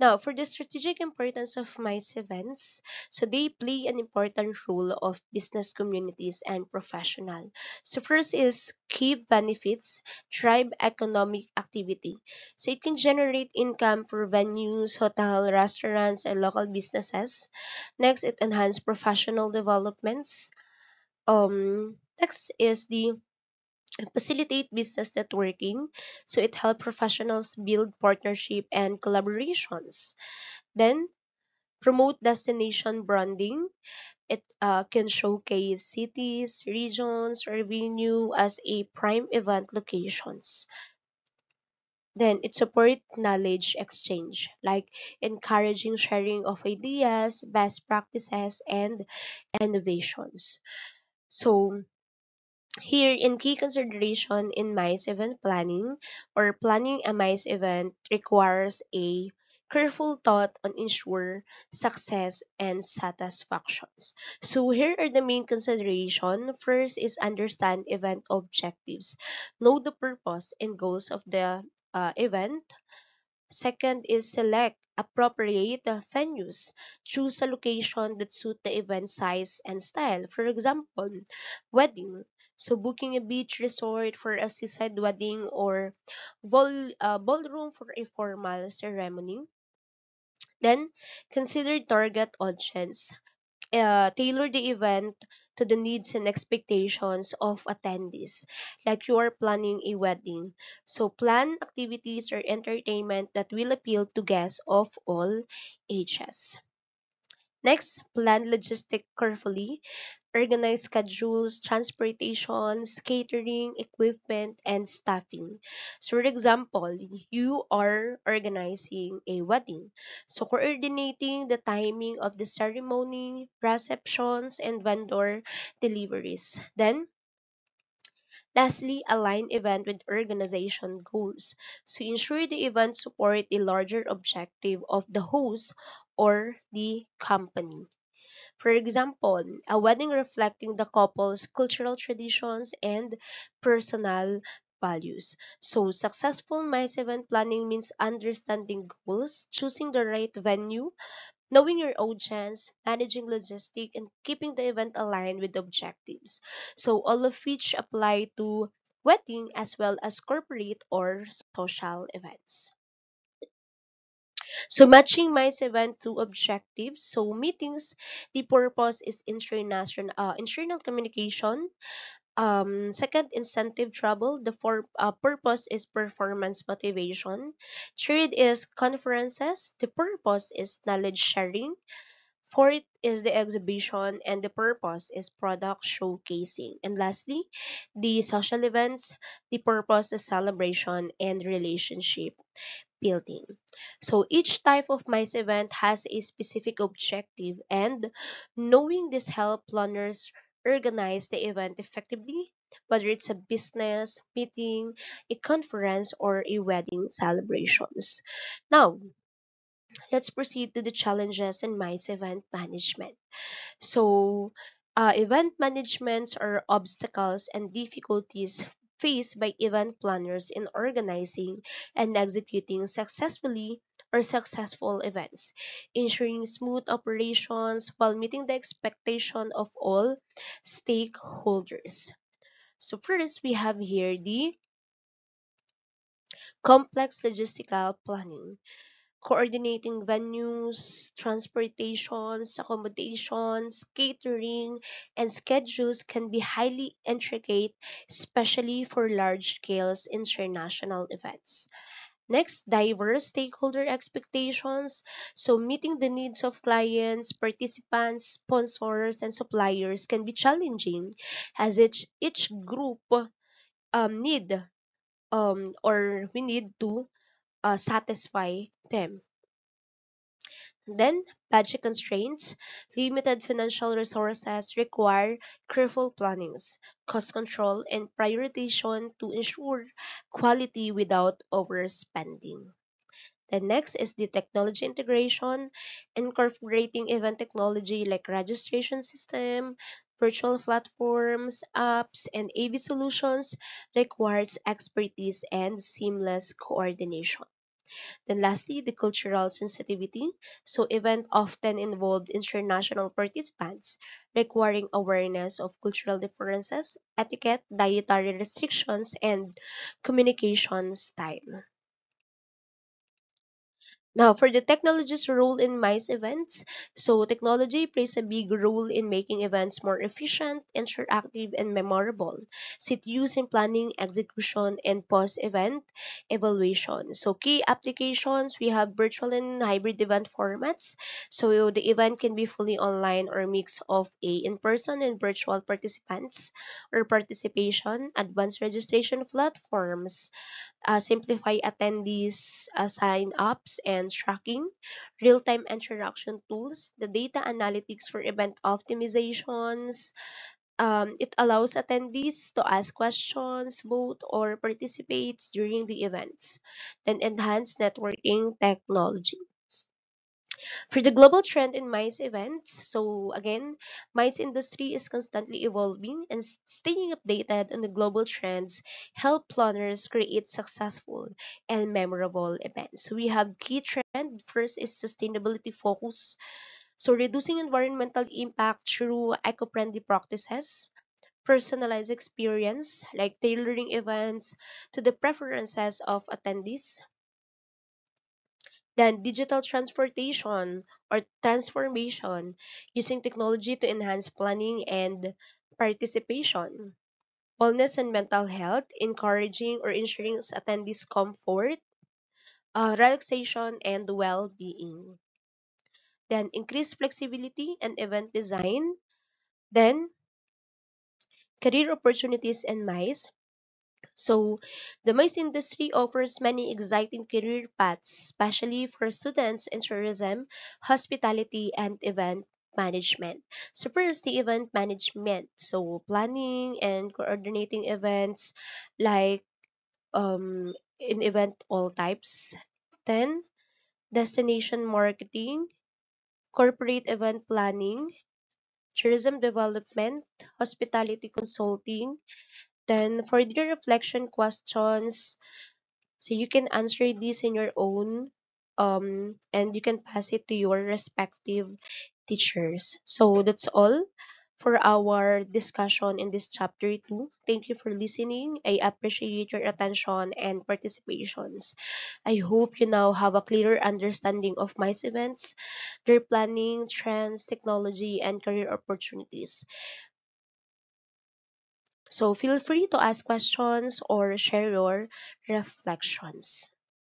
Now, for the strategic importance of MICE events, so they play an important role of business communities and professional. So first is key benefits, drive economic activity. So it can generate income for venues, hotel, restaurants, and local businesses. Next, it enhance professional developments. Next is the facilitate business networking. So it help professionals build partnership and collaborations. Then promote destination branding. It can showcase cities, regions, or venue as a prime event locations. Then it support knowledge exchange, like encouraging sharing of ideas, best practices, and innovations. So here in key consideration in MICE event planning or planning a MICE event requires a careful thought on ensure success and satisfactions. So here are the main consideration. First is understand event objectives. Know the purpose and goals of the event. Second is select appropriate venues. Choose a location that suit the event size and style. For example, wedding. So booking a beach resort for a seaside wedding or ballroom for a formal ceremony. Then consider target audience. Tailor the event to the needs and expectations of attendees, like you are planning a wedding. So plan activities or entertainment that will appeal to guests of all ages. Next, plan logistic carefully. Organize schedules, transportations, catering, equipment, and staffing. So, for example, you are organizing a wedding. So, coordinating the timing of the ceremony, receptions, and vendor deliveries. Then, lastly, align event with organization goals. So, ensure the event support the larger objective of the host or the company. For example, a wedding reflecting the couple's cultural traditions and personal values. So, successful MICE event planning means understanding goals, choosing the right venue, knowing your audience, managing logistics, and keeping the event aligned with objectives. So, all of which apply to wedding as well as corporate or social events. So matching MICE event to objectives. So meetings, the purpose is internal communication. Second, incentive travel. The purpose is performance motivation. Third is conferences. The purpose is knowledge sharing. Fourth is the exhibition, and the purpose is product showcasing. And lastly, the social events. The purpose is celebration and relationship building. So each type of MICE event has a specific objective, and knowing this help planners organize the event effectively, whether it's a business meeting, a conference, or a wedding celebrations. Now, let's proceed to the challenges in MICE event management. So, event managements are obstacles and difficulties faced by event planners in organizing and executing successful events, ensuring smooth operations while meeting the expectation of all stakeholders. So first, we have here the complex logistical planning, coordinating venues, transportations, accommodations, catering, and schedules can be highly intricate, especially for large scale international events. Next, diverse stakeholder expectations. So, meeting the needs of clients, participants, sponsors, and suppliers can be challenging, as each group need or we need to satisfy them. Then, budget constraints, limited financial resources require careful plannings, cost control, and prioritization to ensure quality without overspending. The next is the technology integration, incorporating event technology like registration system, virtual platforms, apps, and AV solutions requires expertise and seamless coordination. Then lastly, the cultural sensitivity. So event often involved international participants, requiring awareness of cultural differences, etiquette, dietary restrictions, and communication style. Now, for the technology's role in MICE events, so technology plays a big role in making events more efficient, interactive, and memorable. So it's used in planning, execution, and post-event evaluation. So key applications, we have virtual and hybrid event formats. So the event can be fully online or a mix of a in-person and virtual participants or participation, advanced registration platforms, simplify attendees sign-ups and tracking, real-time interaction tools, the data analytics for event optimizations. It allows attendees to ask questions, vote, or participate during the events. Then enhanced networking technology. For the global trend in MICE events, so again, MICE industry is constantly evolving and staying updated on the global trends help planners create successful and memorable events. So we have key trend. First is sustainability focus. So reducing environmental impact through eco-friendly practices, personalized experience like tailoring events to the preferences of attendees, then digital transportation or transformation, using technology to enhance planning and participation. Wellness and mental health, encouraging or ensuring attendees' comfort, relaxation, and well-being. Then increased flexibility and event design. Then career opportunities and MICE. So, the MICE industry offers many exciting career paths, especially for students in tourism, hospitality, and event management. So, first, the event management. So, planning and coordinating events like in event all types. Then, destination marketing, corporate event planning, tourism development, hospitality consulting. Then, for the reflection questions, so you can answer this in your own, and you can pass it to your respective teachers. So that's all for our discussion in this chapter 2. Thank you for listening. I appreciate your attention and participations. I hope you now have a clearer understanding of MICE events, their planning, trends, technology, and career opportunities. So feel free to ask questions or share your reflections.